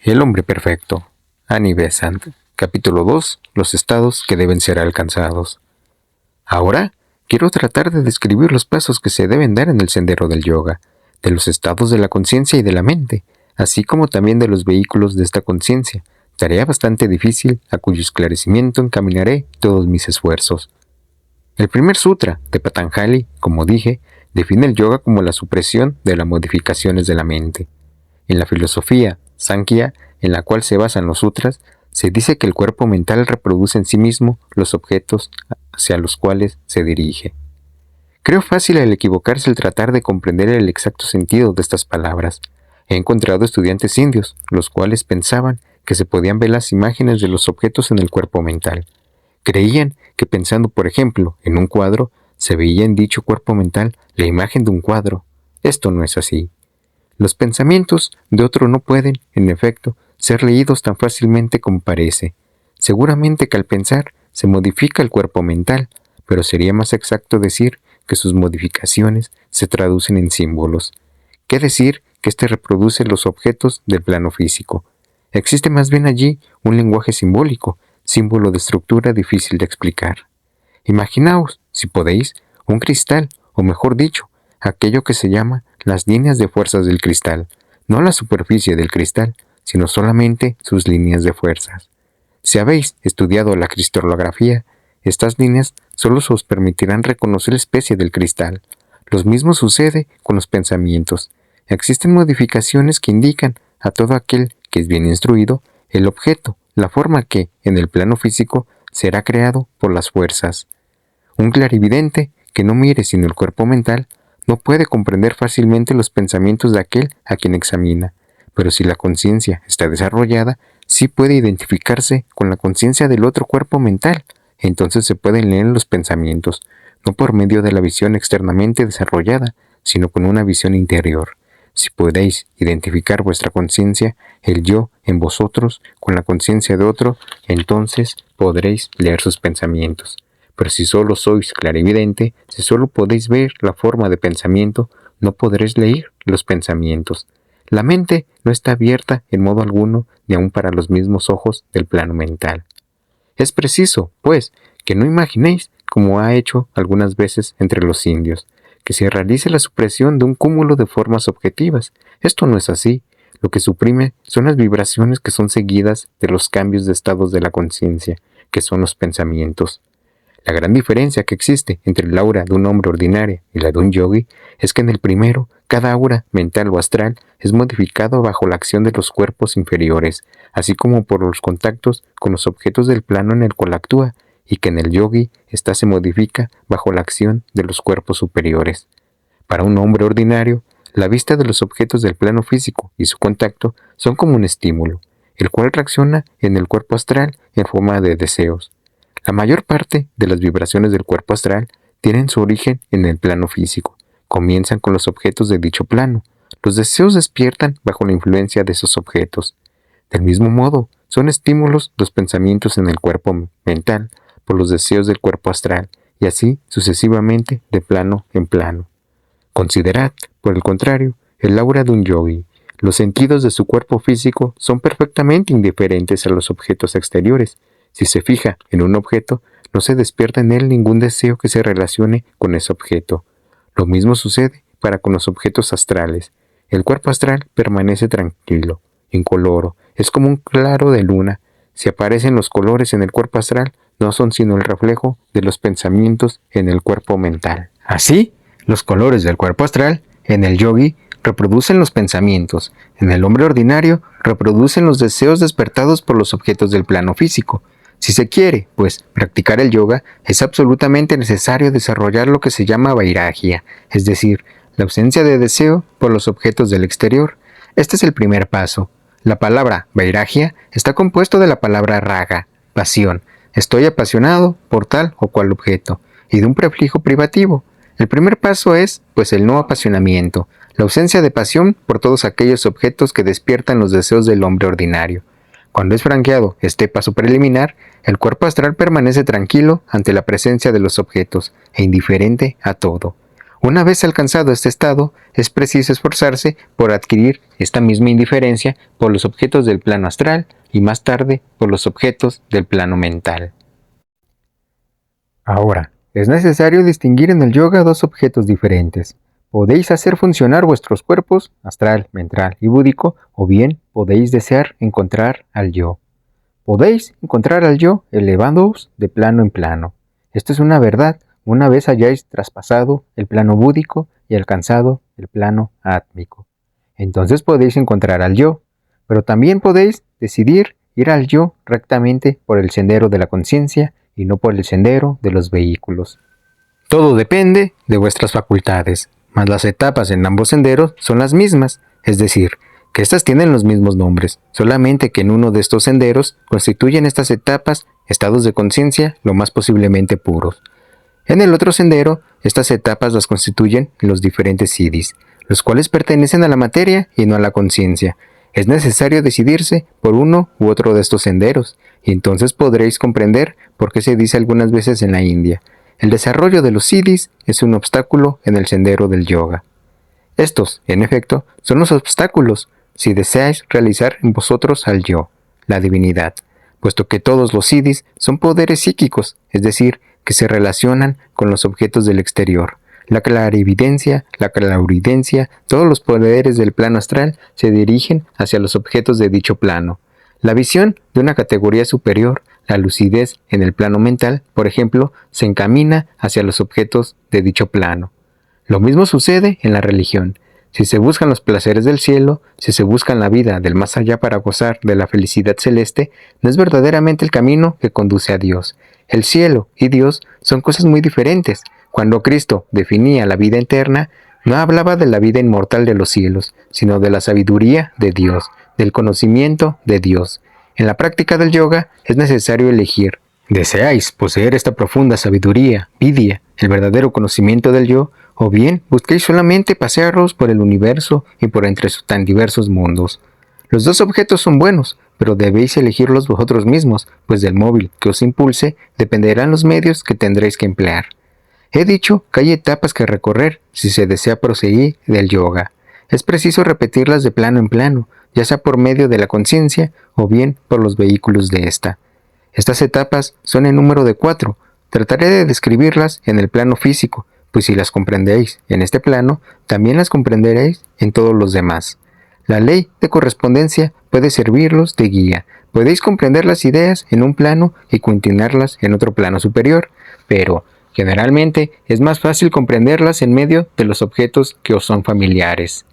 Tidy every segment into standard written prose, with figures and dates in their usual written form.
El hombre perfecto. Annie Besant. Capítulo 2. Los estados que deben ser alcanzados. Ahora quiero tratar de describir los pasos que se deben dar en el sendero del yoga, de los estados de la conciencia y de la mente, así como también de los vehículos de esta conciencia, tarea bastante difícil a cuyo esclarecimiento encaminaré todos mis esfuerzos. El primer sutra de Patanjali, como dije, define el yoga como la supresión de las modificaciones de la mente. En la filosofía Sankhya, en la cual se basan los sutras, se dice que el cuerpo mental reproduce en sí mismo los objetos hacia los cuales se dirige. Creo fácil el equivocarse al tratar de comprender el exacto sentido de estas palabras. He encontrado estudiantes indios, los cuales pensaban que se podían ver las imágenes de los objetos en el cuerpo mental. Creían que pensando, por ejemplo, en un cuadro, se veía en dicho cuerpo mental la imagen de un cuadro. Esto no es así. Los pensamientos de otro no pueden, en efecto, ser leídos tan fácilmente como parece. Seguramente que al pensar se modifica el cuerpo mental, pero sería más exacto decir que sus modificaciones se traducen en símbolos. ¿Qué decir que éste reproduce los objetos del plano físico? Existe más bien allí un lenguaje simbólico, símbolo de estructura difícil de explicar. Imaginaos, si podéis, un cristal, o mejor dicho, aquello que se llama las líneas de fuerzas del cristal, no la superficie del cristal, sino solamente sus líneas de fuerzas. Si habéis estudiado la cristalografía, estas líneas solo os permitirán reconocer la especie del cristal. Lo mismo sucede con los pensamientos. Existen modificaciones que indican a todo aquel que es bien instruido el objeto, la forma que, en el plano físico, será creado por las fuerzas. Un clarividente que no mire sino el cuerpo mental no puede comprender fácilmente los pensamientos de aquel a quien examina, pero si la conciencia está desarrollada, sí puede identificarse con la conciencia del otro cuerpo mental. Entonces se pueden leer los pensamientos, no por medio de la visión externamente desarrollada, sino con una visión interior. Si podéis identificar vuestra conciencia, el yo en vosotros, con la conciencia de otro, entonces podréis leer sus pensamientos. Pero si solo sois clarividente, si solo podéis ver la forma de pensamiento, no podréis leer los pensamientos. La mente no está abierta en modo alguno, ni aun para los mismos ojos del plano mental. Es preciso, pues, que no imaginéis, como ha hecho algunas veces entre los indios, que se realice la supresión de un cúmulo de formas objetivas. Esto no es así. Lo que suprime son las vibraciones que son seguidas de los cambios de estados de la conciencia, que son los pensamientos. La gran diferencia que existe entre el aura de un hombre ordinario y la de un yogi es que en el primero, cada aura mental o astral es modificado bajo la acción de los cuerpos inferiores, así como por los contactos con los objetos del plano en el cual actúa, y que en el yogi ésta se modifica bajo la acción de los cuerpos superiores. Para un hombre ordinario, la vista de los objetos del plano físico y su contacto son como un estímulo, el cual reacciona en el cuerpo astral en forma de deseos. La mayor parte de las vibraciones del cuerpo astral tienen su origen en el plano físico. Comienzan con los objetos de dicho plano. Los deseos despiertan bajo la influencia de esos objetos. Del mismo modo, son estímulos los pensamientos en el cuerpo mental por los deseos del cuerpo astral, y así sucesivamente de plano en plano. Considerad, por el contrario, el aura de un yogi. Los sentidos de su cuerpo físico son perfectamente indiferentes a los objetos exteriores. Si se fija en un objeto, no se despierta en él ningún deseo que se relacione con ese objeto. Lo mismo sucede para con los objetos astrales. El cuerpo astral permanece tranquilo, incoloro, es como un claro de luna. Si aparecen los colores en el cuerpo astral, no son sino el reflejo de los pensamientos en el cuerpo mental. Así, los colores del cuerpo astral, en el yogi, reproducen los pensamientos. En el hombre ordinario, reproducen los deseos despertados por los objetos del plano físico. Si se quiere, pues, practicar el yoga, es absolutamente necesario desarrollar lo que se llama vairagya, es decir, la ausencia de deseo por los objetos del exterior. Este es el primer paso. La palabra vairagya está compuesto de la palabra raga, pasión. Estoy apasionado por tal o cual objeto, y de un prefijo privativo. El primer paso es, pues, el no apasionamiento, la ausencia de pasión por todos aquellos objetos que despiertan los deseos del hombre ordinario. Cuando es franqueado este paso preliminar, el cuerpo astral permanece tranquilo ante la presencia de los objetos e indiferente a todo. Una vez alcanzado este estado, es preciso esforzarse por adquirir esta misma indiferencia por los objetos del plano astral y más tarde por los objetos del plano mental. Ahora, es necesario distinguir en el yoga dos objetos diferentes. Podéis hacer funcionar vuestros cuerpos, astral, mental y búdico, o bien podéis desear encontrar al yo. Podéis encontrar al yo elevándoos de plano en plano. Esto es una verdad una vez hayáis traspasado el plano búdico y alcanzado el plano átmico. Entonces podéis encontrar al yo, pero también podéis decidir ir al yo rectamente por el sendero de la conciencia y no por el sendero de los vehículos. Todo depende de vuestras facultades, mas las etapas en ambos senderos son las mismas, es decir, que estas tienen los mismos nombres, solamente que en uno de estos senderos constituyen estas etapas estados de conciencia lo más posiblemente puros. En el otro sendero, estas etapas las constituyen los diferentes siddhis, los cuales pertenecen a la materia y no a la conciencia. Es necesario decidirse por uno u otro de estos senderos, y entonces podréis comprender por qué se dice algunas veces en la India: el desarrollo de los siddhis es un obstáculo en el sendero del yoga. Estos, en efecto, son los obstáculos si deseáis realizar en vosotros al yo, la divinidad, puesto que todos los siddhis son poderes psíquicos, es decir, que se relacionan con los objetos del exterior. La clarividencia, la clarividencia, todos los poderes del plano astral se dirigen hacia los objetos de dicho plano. La visión de una categoría superior, la lucidez en el plano mental, por ejemplo, se encamina hacia los objetos de dicho plano. Lo mismo sucede en la religión. Si se buscan los placeres del cielo, si se busca la vida del más allá para gozar de la felicidad celeste, no es verdaderamente el camino que conduce a Dios. El cielo y Dios son cosas muy diferentes. Cuando Cristo definía la vida eterna, no hablaba de la vida inmortal de los cielos, sino de la sabiduría de Dios, del conocimiento de Dios. En la práctica del yoga es necesario elegir. ¿Deseáis poseer esta profunda sabiduría, vidya, el verdadero conocimiento del yo? ¿O bien busquéis solamente pasearos por el universo y por entre sus tan diversos mundos? Los dos objetos son buenos, pero debéis elegirlos vosotros mismos, pues del móvil que os impulse dependerán los medios que tendréis que emplear. He dicho que hay etapas que recorrer si se desea proseguir del yoga. Es preciso repetirlas de plano en plano, ya sea por medio de la conciencia o bien por los vehículos de ésta. Estas etapas son en número de 4. Trataré de describirlas en el plano físico, pues si las comprendéis en este plano, también las comprenderéis en todos los demás. La ley de correspondencia puede servirlos de guía. Podéis comprender las ideas en un plano y continuarlas en otro plano superior, pero generalmente es más fácil comprenderlas en medio de los objetos que os son familiares.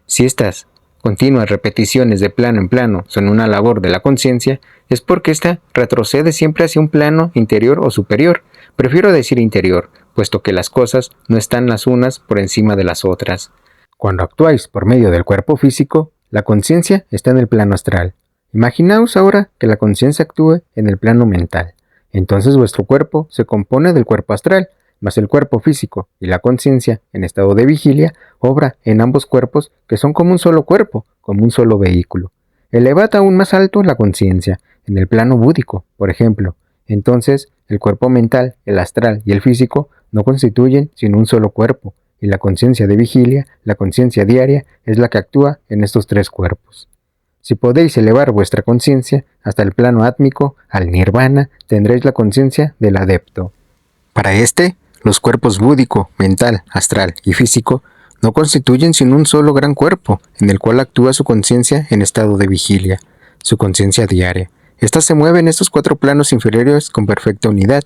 Si estas continuas repeticiones de plano en plano son una labor de la conciencia, es porque ésta retrocede siempre hacia un plano interior o superior. Prefiero decir interior, puesto que las cosas no están las unas por encima de las otras. Cuando actuáis por medio del cuerpo físico, la conciencia está en el plano astral. Imaginaos ahora que la conciencia actúe en el plano mental. Entonces vuestro cuerpo se compone del cuerpo astral, mas el cuerpo físico y la conciencia, en estado de vigilia, obra en ambos cuerpos que son como un solo cuerpo, como un solo vehículo. Elevad aún más alto la conciencia, en el plano búdico, por ejemplo. Entonces, el cuerpo mental, el astral y el físico no constituyen sino un solo cuerpo, y la conciencia de vigilia, la conciencia diaria, es la que actúa en estos tres cuerpos. Si podéis elevar vuestra conciencia hasta el plano átmico, al nirvana, tendréis la conciencia del adepto. Para este, los cuerpos búdico, mental, astral y físico no constituyen sino un solo gran cuerpo, en el cual actúa su conciencia en estado de vigilia, su conciencia diaria. Esta se mueve en estos 4 planos inferiores con perfecta unidad.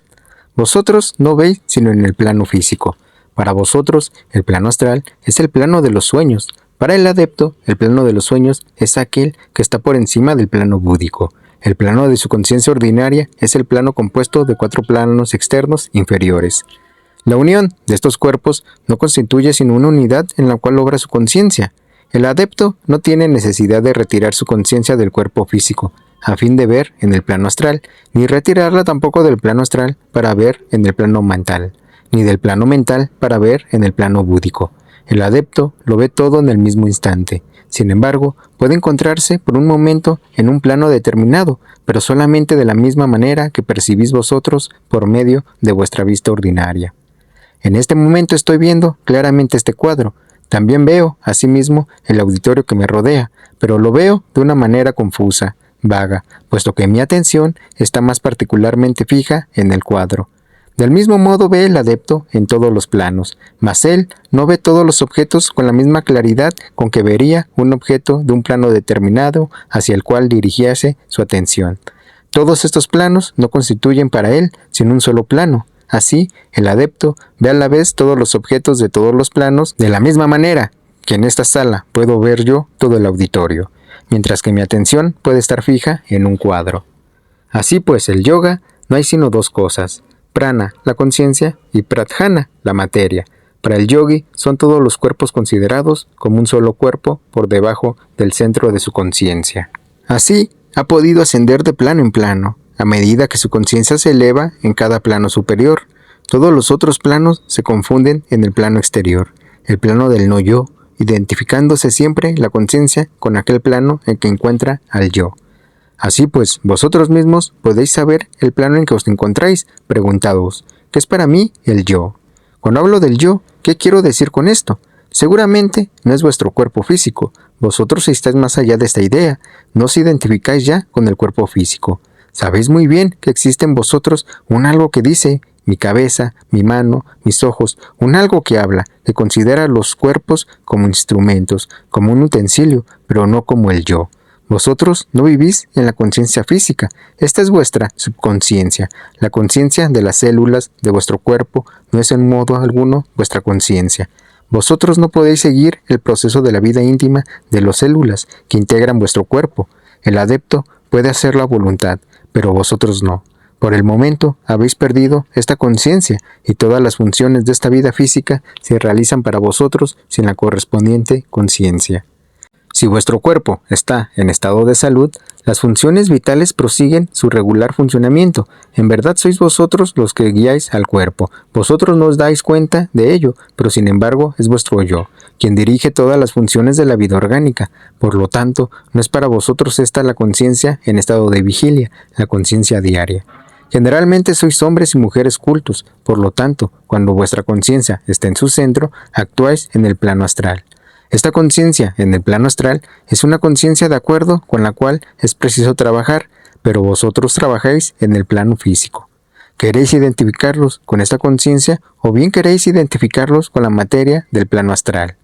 Vosotros no veis sino en el plano físico. Para vosotros, el plano astral es el plano de los sueños. Para el adepto, el plano de los sueños es aquel que está por encima del plano búdico. El plano de su conciencia ordinaria es el plano compuesto de 4 planos externos inferiores. La unión de estos cuerpos no constituye sino una unidad en la cual obra su conciencia. El adepto no tiene necesidad de retirar su conciencia del cuerpo físico, a fin de ver en el plano astral, ni retirarla tampoco del plano astral para ver en el plano mental, ni del plano mental para ver en el plano búdico. El adepto lo ve todo en el mismo instante. Sin embargo, puede encontrarse por un momento en un plano determinado, pero solamente de la misma manera que percibís vosotros por medio de vuestra vista ordinaria. En este momento estoy viendo claramente este cuadro. También veo, asimismo, el auditorio que me rodea, pero lo veo de una manera confusa, vaga, puesto que mi atención está más particularmente fija en el cuadro. Del mismo modo ve el adepto en todos los planos, mas él no ve todos los objetos con la misma claridad con que vería un objeto de un plano determinado hacia el cual dirigiese su atención. Todos estos planos no constituyen para él sino un solo plano. Así, el adepto ve a la vez todos los objetos de todos los planos de la misma manera que en esta sala puedo ver yo todo el auditorio, mientras que mi atención puede estar fija en un cuadro. Así pues, el yoga no hay sino dos cosas: prana, la conciencia, y pradhana, la materia. Para el yogi son todos los cuerpos considerados como un solo cuerpo por debajo del centro de su conciencia. Así, ha podido ascender de plano en plano, a medida que su conciencia se eleva en cada plano superior. Todos los otros planos se confunden en el plano exterior, el plano del no yo, identificándose siempre la conciencia con aquel plano en que encuentra al yo. Así pues, vosotros mismos podéis saber el plano en que os encontráis, preguntaos, ¿qué es para mí el yo? Cuando hablo del yo, ¿qué quiero decir con esto? Seguramente no es vuestro cuerpo físico. Vosotros estáis más allá de esta idea, no os identificáis ya con el cuerpo físico. Sabéis muy bien que existe en vosotros un algo que dice, mi cabeza, mi mano, mis ojos, un algo que habla, que considera los cuerpos como instrumentos, como un utensilio, pero no como el yo. Vosotros no vivís en la conciencia física, esta es vuestra subconsciencia. La conciencia de las células de vuestro cuerpo no es en modo alguno vuestra conciencia. Vosotros no podéis seguir el proceso de la vida íntima de las células que integran vuestro cuerpo. El adepto puede hacerlo a voluntad, pero vosotros no. Por el momento habéis perdido esta conciencia y todas las funciones de esta vida física se realizan para vosotros sin la correspondiente conciencia. Si vuestro cuerpo está en estado de salud, las funciones vitales prosiguen su regular funcionamiento. En verdad sois vosotros los que guiáis al cuerpo. Vosotros no os dais cuenta de ello, pero sin embargo es vuestro yo, quien dirige todas las funciones de la vida orgánica. Por lo tanto, no es para vosotros esta la conciencia en estado de vigilia, la conciencia diaria. Generalmente sois hombres y mujeres cultos, por lo tanto, cuando vuestra conciencia está en su centro, actuáis en el plano astral. Esta conciencia en el plano astral es una conciencia de acuerdo con la cual es preciso trabajar, pero vosotros trabajáis en el plano físico. ¿Queréis identificarlos con esta conciencia o bien queréis identificarlos con la materia del plano astral?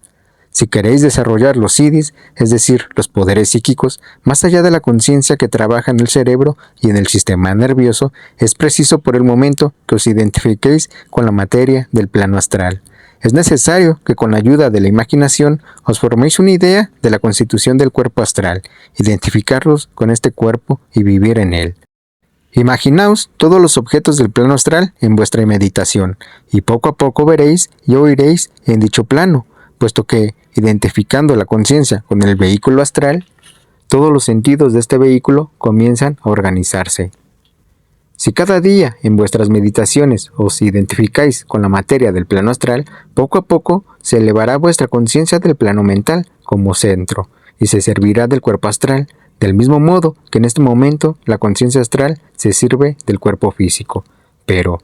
Si queréis desarrollar los siddhis, es decir, los poderes psíquicos, más allá de la conciencia que trabaja en el cerebro y en el sistema nervioso, es preciso por el momento que os identifiquéis con la materia del plano astral. Es necesario que con la ayuda de la imaginación os forméis una idea de la constitución del cuerpo astral, identificarlos con este cuerpo y vivir en él. Imaginaos todos los objetos del plano astral en vuestra meditación, y poco a poco veréis y oiréis en dicho plano, puesto que, identificando la conciencia con el vehículo astral, todos los sentidos de este vehículo comienzan a organizarse. Si cada día en vuestras meditaciones os identificáis con la materia del plano astral, poco a poco se elevará vuestra conciencia del plano mental como centro y se servirá del cuerpo astral, del mismo modo que en este momento la conciencia astral se sirve del cuerpo físico. Pero,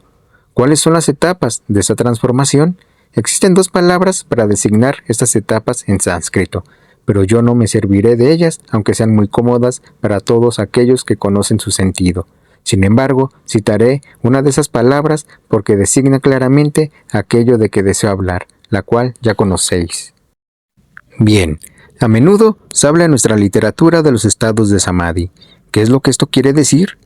¿cuáles son las etapas de esa transformación? Existen dos palabras para designar estas etapas en sánscrito, pero yo no me serviré de ellas, aunque sean muy cómodas para todos aquellos que conocen su sentido. Sin embargo, citaré una de esas palabras porque designa claramente aquello de que deseo hablar, la cual ya conocéis. Bien, a menudo se habla en nuestra literatura de los estados de samadhi. ¿Qué es lo que esto quiere decir?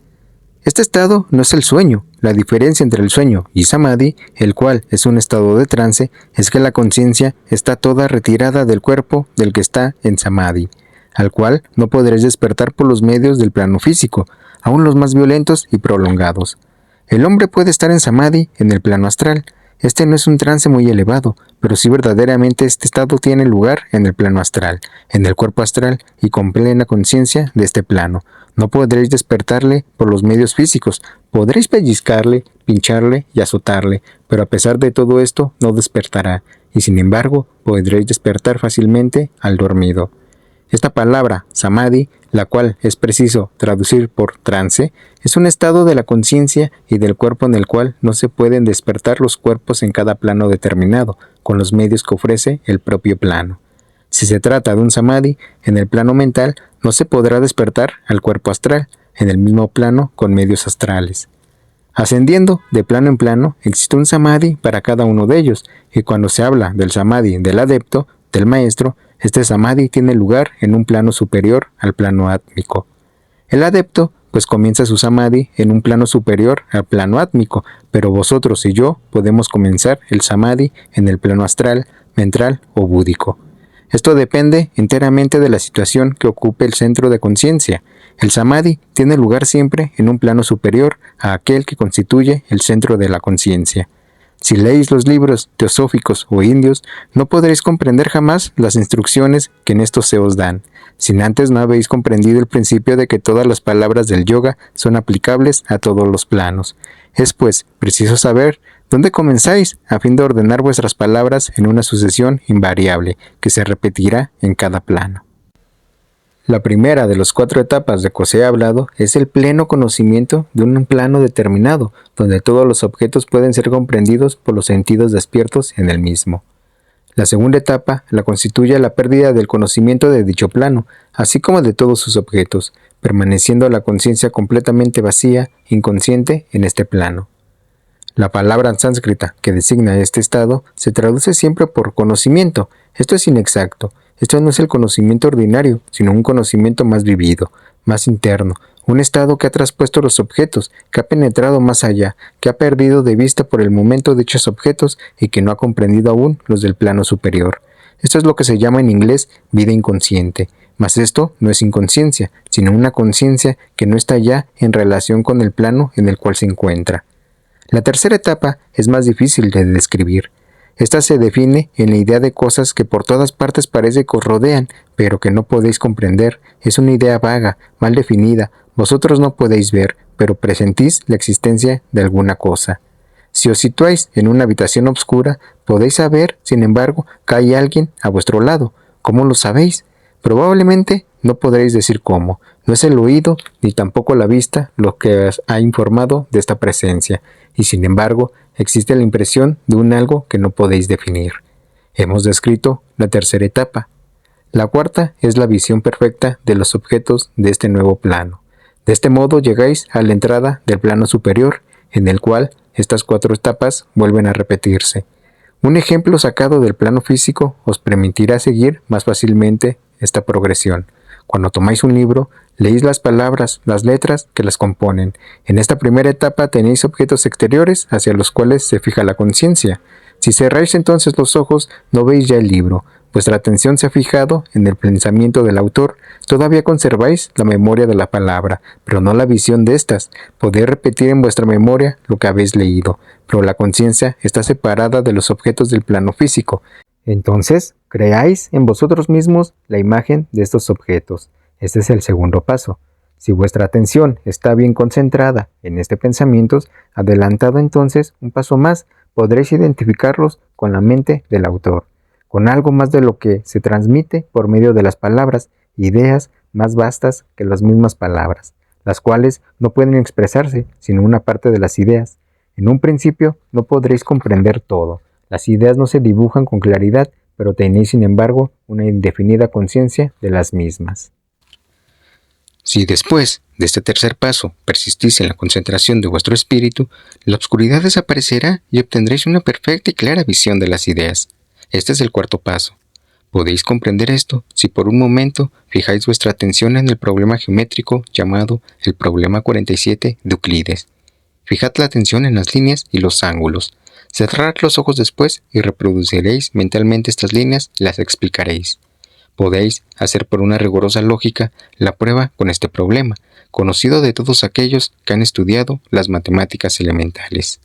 Este estado no es el sueño. La diferencia entre el sueño y samadhi, el cual es un estado de trance, es que la conciencia está toda retirada del cuerpo del que está en samadhi, al cual no podréis despertar por los medios del plano físico, aún los más violentos y prolongados. El hombre puede estar en samadhi en el plano astral. Este no es un trance muy elevado, pero sí verdaderamente este estado tiene lugar en el plano astral, en el cuerpo astral y con plena conciencia de este plano. No podréis despertarle por los medios físicos, podréis pellizcarle, pincharle y azotarle, pero a pesar de todo esto no despertará, y sin embargo podréis despertar fácilmente al dormido. Esta palabra, samadhi, la cual es preciso traducir por trance, es un estado de la conciencia y del cuerpo en el cual no se pueden despertar los cuerpos en cada plano determinado, con los medios que ofrece el propio plano. Si se trata de un samadhi, en el plano mental no se podrá despertar al cuerpo astral, en el mismo plano con medios astrales. Ascendiendo de plano en plano, existe un samadhi para cada uno de ellos, y cuando se habla del samadhi del adepto, del maestro, este samadhi tiene lugar en un plano superior al plano átmico. El adepto, pues comienza su samadhi en un plano superior al plano átmico, pero vosotros y yo podemos comenzar el samadhi en el plano astral, mental o búdico. Esto depende enteramente de la situación que ocupe el centro de conciencia. El samadhi tiene lugar siempre en un plano superior a aquel que constituye el centro de la conciencia. Si leéis los libros teosóficos o indios, no podréis comprender jamás las instrucciones que en estos se os dan, sin antes no habéis comprendido el principio de que todas las palabras del yoga son aplicables a todos los planos. Es pues preciso saber dónde comenzáis a fin de ordenar vuestras palabras en una sucesión invariable que se repetirá en cada plano. La primera de las 4 etapas de que os he hablado es el pleno conocimiento de un plano determinado, donde todos los objetos pueden ser comprendidos por los sentidos despiertos en el mismo. La segunda etapa la constituye la pérdida del conocimiento de dicho plano, así como de todos sus objetos, permaneciendo la conciencia completamente vacía, inconsciente en este plano. La palabra sánscrita que designa este estado se traduce siempre por conocimiento. Esto es inexacto. Esto no es el conocimiento ordinario, sino un conocimiento más vivido, más interno, un estado que ha traspuesto los objetos, que ha penetrado más allá, que ha perdido de vista por el momento dichos objetos y que no ha comprendido aún los del plano superior. Esto es lo que se llama en inglés vida inconsciente, mas esto no es inconsciencia, sino una conciencia que no está ya en relación con el plano en el cual se encuentra. La tercera etapa es más difícil de describir. Esta se define en la idea de cosas que por todas partes parece que os rodean, pero que no podéis comprender. Es una idea vaga, mal definida. Vosotros no podéis ver, pero presentís la existencia de alguna cosa. Si os situáis en una habitación oscura, podéis saber, sin embargo, que hay alguien a vuestro lado. ¿Cómo lo sabéis? Probablemente no podréis decir cómo. No es el oído ni tampoco la vista lo que os ha informado de esta presencia, y sin embargo existe la impresión de un algo que no podéis definir. Hemos descrito la tercera etapa. La cuarta es la visión perfecta de los objetos de este nuevo plano. De este modo llegáis a la entrada del plano superior, en el cual estas 4 etapas vuelven a repetirse. Un ejemplo sacado del plano físico os permitirá seguir más fácilmente esta progresión. Cuando tomáis un libro, leéis las palabras, las letras que las componen. En esta primera etapa tenéis objetos exteriores hacia los cuales se fija la conciencia. Si cerráis entonces los ojos, no veis ya el libro. Vuestra atención se ha fijado en el pensamiento del autor. Todavía conserváis la memoria de la palabra, pero no la visión de estas. Podéis repetir en vuestra memoria lo que habéis leído, pero la conciencia está separada de los objetos del plano físico. Entonces, creáis en vosotros mismos la imagen de estos objetos. Este es el segundo paso. Si vuestra atención está bien concentrada en este pensamiento, adelantado entonces un paso más, podréis identificarlos con la mente del autor, con algo más de lo que se transmite por medio de las palabras, ideas más vastas que las mismas palabras, las cuales no pueden expresarse sino una parte de las ideas. En un principio no podréis comprender todo. Las ideas no se dibujan con claridad, pero tenéis sin embargo una indefinida conciencia de las mismas. Si después de este tercer paso persistís en la concentración de vuestro espíritu, la oscuridad desaparecerá y obtendréis una perfecta y clara visión de las ideas. Este es el cuarto paso. Podéis comprender esto si por un momento fijáis vuestra atención en el problema geométrico llamado el problema 47 de Euclides. Fijad la atención en las líneas y los ángulos. Cerrad los ojos después y reproduciréis mentalmente estas líneas y las explicaréis. Podéis hacer por una rigurosa lógica la prueba con este problema, conocido de todos aquellos que han estudiado las matemáticas elementales.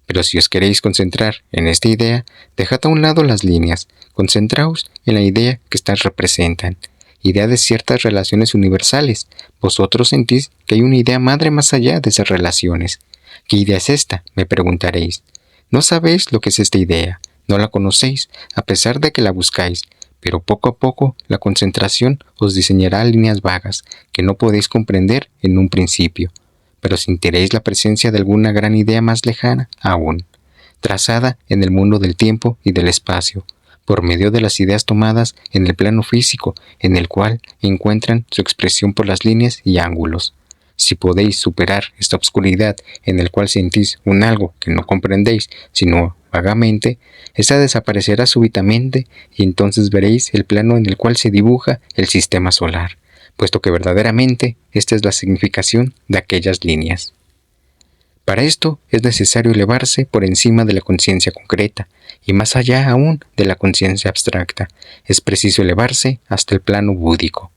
Pero si os queréis concentrar en esta idea, dejad a un lado las líneas, concentraos en la idea que estas representan, idea de ciertas relaciones universales. Vosotros sentís que hay una idea madre más allá de esas relaciones. ¿Qué idea es esta?, me preguntaréis. No sabéis lo que es esta idea, no la conocéis, a pesar de que la buscáis, pero poco a poco la concentración os diseñará líneas vagas que no podéis comprender en un principio, pero sentiréis la presencia de alguna gran idea más lejana aún, trazada en el mundo del tiempo y del espacio, por medio de las ideas tomadas en el plano físico, en el cual encuentran su expresión por las líneas y ángulos. Si podéis superar esta oscuridad en el cual sentís un algo que no comprendéis, sino vagamente, esta desaparecerá súbitamente y entonces veréis el plano en el cual se dibuja el sistema solar, puesto que verdaderamente esta es la significación de aquellas líneas. Para esto es necesario elevarse por encima de la conciencia concreta y más allá aún de la conciencia abstracta. Es preciso elevarse hasta el plano búdico.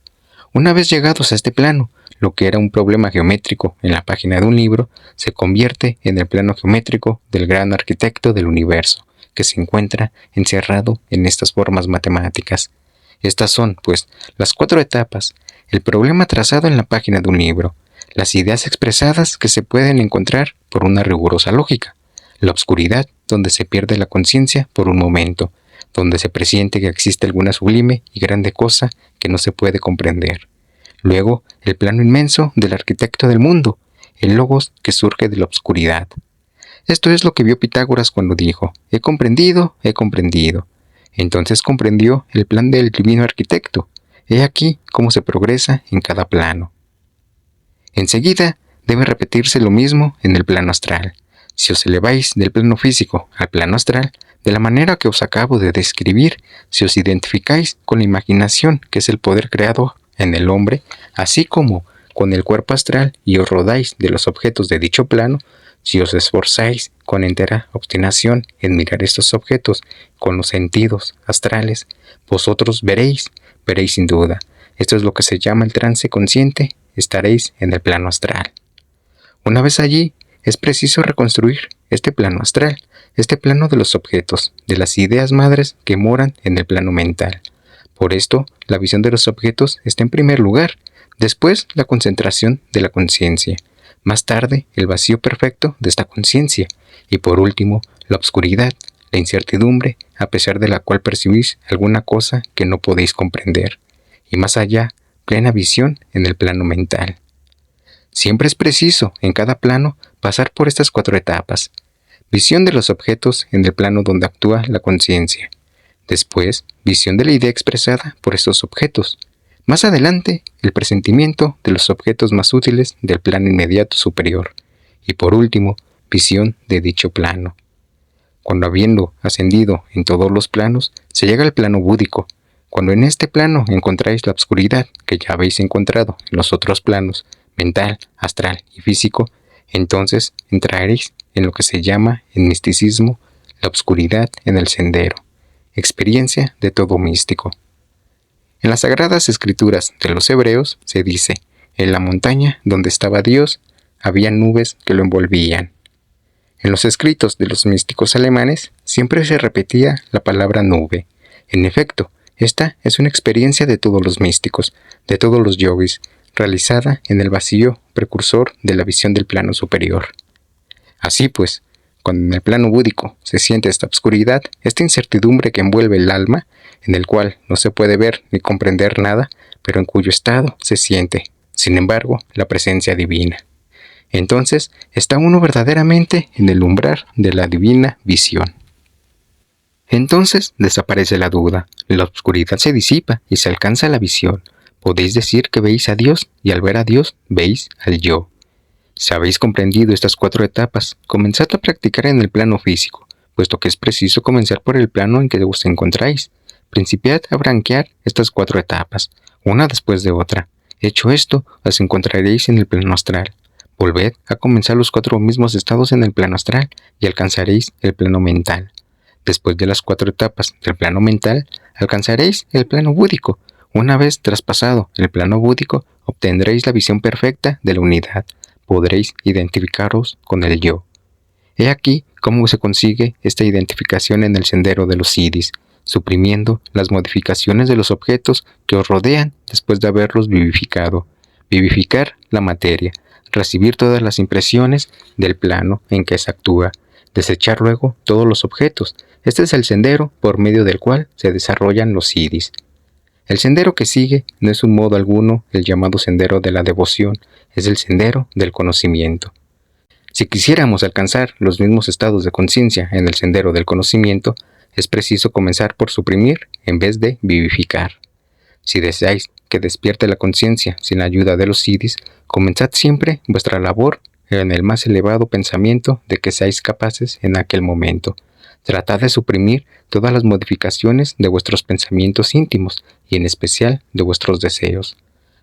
Una vez llegados a este plano, lo que era un problema geométrico en la página de un libro se convierte en el plano geométrico del gran arquitecto del universo, que se encuentra encerrado en estas formas matemáticas. Estas son, pues, las 4 etapas, el problema trazado en la página de un libro, las ideas expresadas que se pueden encontrar por una rigurosa lógica, la oscuridad donde se pierde la conciencia por un momento, donde se presiente que existe alguna sublime y grande cosa que no se puede comprender. Luego, el plano inmenso del arquitecto del mundo, el logos que surge de la oscuridad. Esto es lo que vio Pitágoras cuando dijo, he comprendido, he comprendido. Entonces comprendió el plan del divino arquitecto. He aquí cómo se progresa en cada plano. Enseguida, debe repetirse lo mismo en el plano astral. Si os eleváis del plano físico al plano astral, de la manera que os acabo de describir, si os identificáis con la imaginación, que es el poder creador en el hombre, así como con el cuerpo astral y os rodáis de los objetos de dicho plano, si os esforzáis con entera obstinación en mirar estos objetos con los sentidos astrales, vosotros veréis sin duda. Esto es lo que se llama el trance consciente, estaréis en el plano astral. Una vez allí, es preciso reconstruir este plano astral, este plano de los objetos, de las ideas madres que moran en el plano mental. Por esto, la visión de los objetos está en primer lugar, después la concentración de la conciencia, más tarde el vacío perfecto de esta conciencia, y por último, la obscuridad, la incertidumbre, a pesar de la cual percibís alguna cosa que no podéis comprender, y más allá, plena visión en el plano mental. Siempre es preciso, en cada plano, pasar por estas 4 etapas. Visión de los objetos en el plano donde actúa la conciencia. Después, visión de la idea expresada por estos objetos. Más adelante, el presentimiento de los objetos más útiles del plano inmediato superior. Y por último, visión de dicho plano. Cuando habiendo ascendido en todos los planos, se llega al plano búdico. Cuando en este plano encontráis la oscuridad que ya habéis encontrado en los otros planos, mental, astral y físico, entonces entraréis en lo que se llama en misticismo la oscuridad en el sendero, experiencia de todo místico. En las sagradas escrituras de los hebreos se dice, en la montaña donde estaba Dios había nubes que lo envolvían. En los escritos de los místicos alemanes siempre se repetía la palabra nube. En efecto, esta es una experiencia de todos los místicos, de todos los yogis, realizada en el vacío precursor de la visión del plano superior. Así pues, cuando en el plano búdico se siente esta obscuridad, esta incertidumbre que envuelve el alma, en el cual no se puede ver ni comprender nada, pero en cuyo estado se siente, sin embargo, la presencia divina. Entonces, está uno verdaderamente en el umbral de la divina visión. Entonces desaparece la duda, la oscuridad se disipa y se alcanza la visión. Podéis decir que veis a Dios y al ver a Dios veis al yo. Si habéis comprendido estas 4 etapas, comenzad a practicar en el plano físico, puesto que es preciso comenzar por el plano en que os encontráis. Principiad a branquear estas 4 etapas, una después de otra. Hecho esto, os encontraréis en el plano astral. Volved a comenzar los 4 mismos estados en el plano astral y alcanzaréis el plano mental. Después de las 4 etapas del plano mental, alcanzaréis el plano búdico. Una vez traspasado el plano búdico, obtendréis la visión perfecta de la unidad. Podréis identificaros con el yo. He aquí cómo se consigue esta identificación en el sendero de los siddhis, suprimiendo las modificaciones de los objetos que os rodean después de haberlos vivificado. Vivificar la materia, recibir todas las impresiones del plano en que se actúa, Desechar luego todos los objetos. Este es el sendero por medio del cual se desarrollan los siddhis. El sendero que sigue no es un modo alguno el llamado sendero de la devoción, es el sendero del conocimiento. Si quisiéramos alcanzar los mismos estados de conciencia en el sendero del conocimiento, es preciso comenzar por suprimir en vez de vivificar. Si deseáis que despierte la conciencia sin la ayuda de los siddhis, comenzad siempre vuestra labor en el más elevado pensamiento de que seáis capaces en aquel momento. Tratad de suprimir todas las modificaciones de vuestros pensamientos íntimos y en especial de vuestros deseos.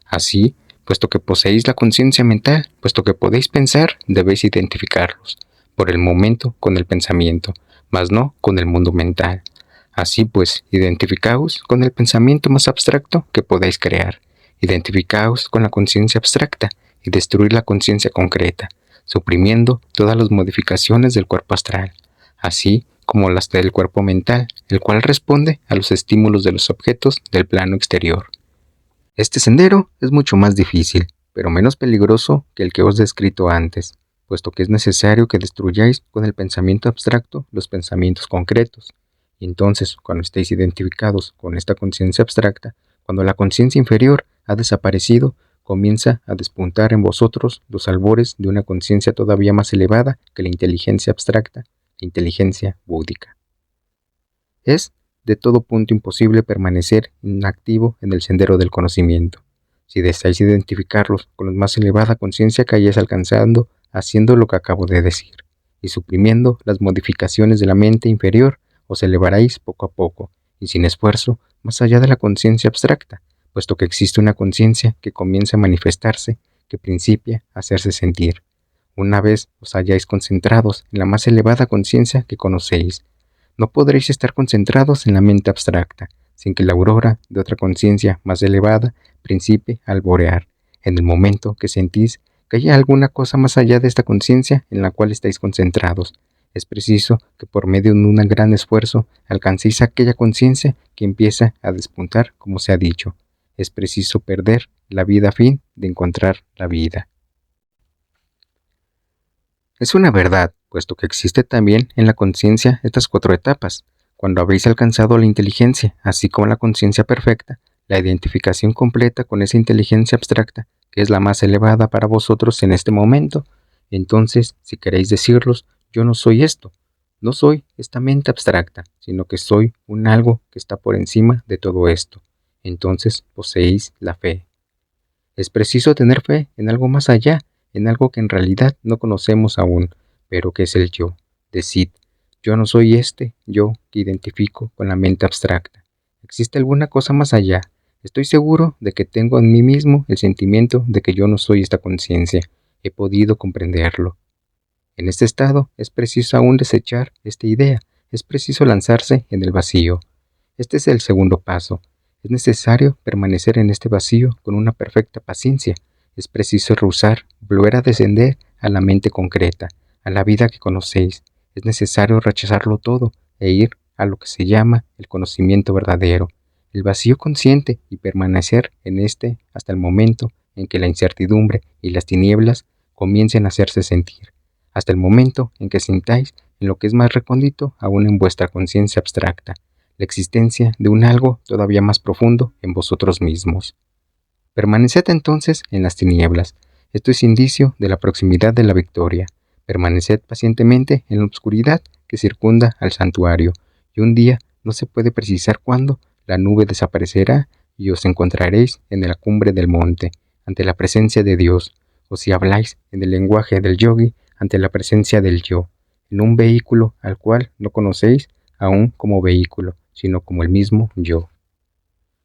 Así, puesto que poseéis la conciencia mental, puesto que podéis pensar, debéis identificarlos, por el momento con el pensamiento, mas no con el mundo mental. Así pues, identificaos con el pensamiento más abstracto que podéis crear. Identificaos con la conciencia abstracta y destruir la conciencia concreta, suprimiendo todas las modificaciones del cuerpo astral, así como las del cuerpo mental, el cual responde a los estímulos de los objetos del plano exterior. Este sendero es mucho más difícil, pero menos peligroso que el que os he descrito antes, puesto que es necesario que destruyáis con el pensamiento abstracto los pensamientos concretos. Y entonces, cuando estéis identificados con esta conciencia abstracta, cuando la conciencia inferior ha desaparecido, comienza a despuntar en vosotros los albores de una conciencia todavía más elevada que la inteligencia abstracta, la inteligencia búdica. Es de todo punto imposible permanecer inactivo en el sendero del conocimiento. Si deseáis identificarlos con la más elevada conciencia que hayáis alcanzando, haciendo lo que acabo de decir, y suprimiendo las modificaciones de la mente inferior, os elevaréis poco a poco, y sin esfuerzo, más allá de la conciencia abstracta, puesto que existe una conciencia que comienza a manifestarse, que principia a hacerse sentir. Una vez os hayáis concentrados en la más elevada conciencia que conocéis, no podréis estar concentrados en la mente abstracta, sin que la aurora de otra conciencia más elevada principie a alborear, en el momento que sentís que hay alguna cosa más allá de esta conciencia en la cual estáis concentrados. Es preciso que por medio de un gran esfuerzo alcancéis aquella conciencia que empieza a despuntar, como se ha dicho. Es preciso perder la vida a fin de encontrar la vida. Es una verdad, puesto que existe también en la conciencia estas 4 etapas. Cuando habéis alcanzado la inteligencia, así como la conciencia perfecta, la identificación completa con esa inteligencia abstracta, que es la más elevada para vosotros en este momento, entonces, si queréis decirlos, yo no soy esto, no soy esta mente abstracta, sino que soy un algo que está por encima de todo esto. Entonces poseéis la fe. Es preciso tener fe en algo más allá, en algo que en realidad no conocemos aún, pero que es el yo. Decid, yo no soy este yo que identifico con la mente abstracta. ¿Existe alguna cosa más allá? Estoy seguro de que tengo en mí mismo el sentimiento de que yo no soy esta conciencia. He podido comprenderlo. En este estado es preciso aún desechar esta idea, es preciso lanzarse en el vacío. Este es el segundo paso. Es necesario permanecer en este vacío con una perfecta paciencia. Es preciso rehusar, volver a descender a la mente concreta, a la vida que conocéis. Es necesario rechazarlo todo e ir a lo que se llama el conocimiento verdadero, el vacío consciente, y permanecer en este hasta el momento en que la incertidumbre y las tinieblas comiencen a hacerse sentir, hasta el momento en que sintáis en lo que es más recóndito aún en vuestra conciencia abstracta, la existencia de un algo todavía más profundo en vosotros mismos. Permaneced entonces en las tinieblas. Esto es indicio de la proximidad de la victoria. Permaneced pacientemente en la oscuridad que circunda al santuario, y un día, no se puede precisar cuándo, la nube desaparecerá y os encontraréis en la cumbre del monte, ante la presencia de Dios, o si habláis en el lenguaje del yogi, ante la presencia del yo, en un vehículo al cual no conocéis aún como vehículo, sino como el mismo yo.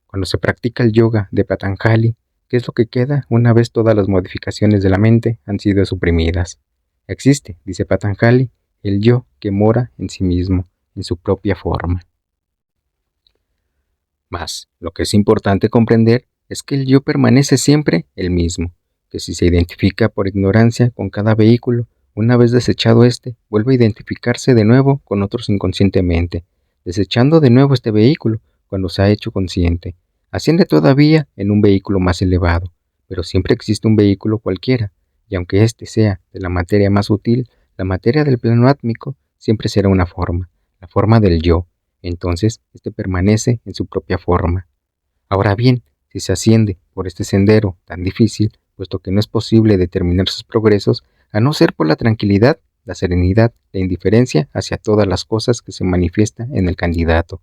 Cuando se practica el yoga de Patanjali, ¿qué es lo que queda una vez todas las modificaciones de la mente han sido suprimidas? Existe, dice Patanjali, el yo que mora en sí mismo, en su propia forma. Mas, lo que es importante comprender es que el yo permanece siempre el mismo, que si se identifica por ignorancia con cada vehículo, una vez desechado este, vuelve a identificarse de nuevo con otros inconscientemente, desechando de nuevo este vehículo cuando se ha hecho consciente. Asciende todavía en un vehículo más elevado, pero siempre existe un vehículo cualquiera, y aunque éste sea de la materia más sutil, la materia del plano átmico, siempre será una forma, la forma del yo. Entonces, este permanece en su propia forma. Ahora bien, si se asciende por este sendero tan difícil, puesto que no es posible determinar sus progresos, a no ser por la tranquilidad, la serenidad, la indiferencia hacia todas las cosas que se manifiestan en el candidato.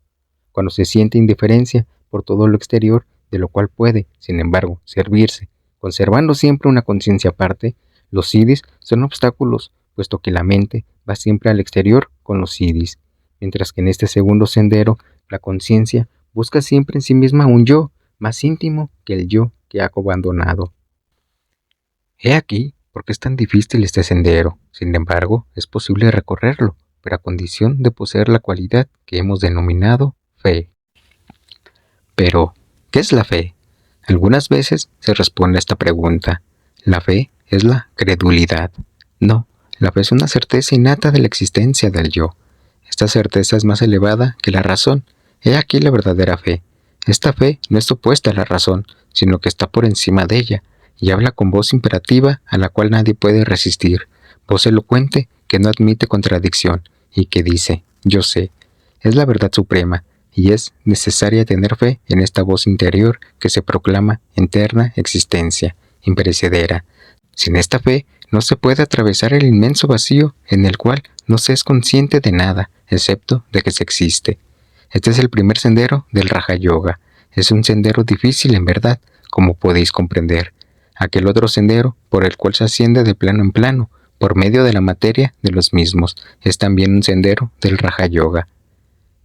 Cuando se siente indiferencia por todo lo exterior, de lo cual puede, sin embargo, servirse, conservando siempre una conciencia aparte, los idis son obstáculos, puesto que la mente va siempre al exterior con los idis, mientras que en este segundo sendero, la conciencia busca siempre en sí misma un yo más íntimo que el yo que ha abandonado. He aquí por qué es tan difícil este sendero. Sin embargo, es posible recorrerlo, pero a condición de poseer la cualidad que hemos denominado fe. Pero, ¿qué es la fe? Algunas veces se responde a esta pregunta. La fe es la credulidad. No, la fe es una certeza innata de la existencia del yo. Esta certeza es más elevada que la razón. He aquí la verdadera fe. Esta fe no es opuesta a la razón, sino que está por encima de ella, y habla con voz imperativa a la cual nadie puede resistir, voz elocuente que no admite contradicción, y que dice, yo sé. Es la verdad suprema, y es necesaria tener fe en esta voz interior que se proclama eterna existencia, imperecedera. Sin esta fe no se puede atravesar el inmenso vacío en el cual no se es consciente de nada, excepto de que se existe. Este es el primer sendero del Raja Yoga. Es un sendero difícil en verdad, como podéis comprender. Aquel otro sendero, por el cual se asciende de plano en plano, por medio de la materia de los mismos, es también un sendero del Raja Yoga.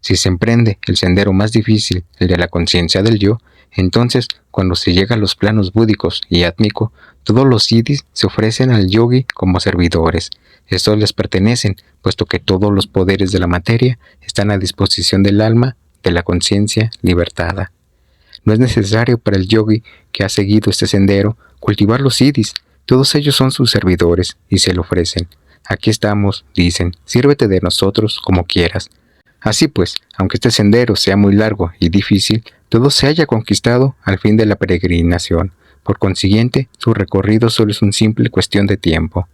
Si se emprende el sendero más difícil, el de la conciencia del yo, entonces, cuando se llega a los planos búdicos y átmico, todos los siddhis se ofrecen al yogi como servidores. Estos les pertenecen, puesto que todos los poderes de la materia están a disposición del alma, de la conciencia libertada. No es necesario para el yogi que ha seguido este sendero cultivar los siddhis. Todos ellos son sus servidores y se le ofrecen. Aquí estamos, dicen, sírvete de nosotros como quieras. Así pues, aunque este sendero sea muy largo y difícil, todo se haya conquistado al fin de la peregrinación. Por consiguiente, su recorrido solo es una simple cuestión de tiempo.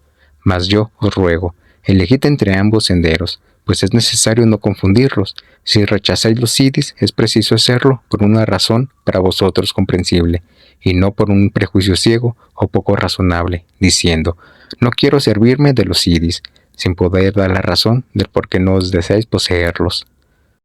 Mas yo os ruego, elegid entre ambos senderos, pues es necesario no confundirlos. Si rechazáis los siddhis, es preciso hacerlo por una razón para vosotros comprensible, y no por un prejuicio ciego o poco razonable, diciendo, no quiero servirme de los siddhis, sin poder dar la razón del por qué no os deseáis poseerlos.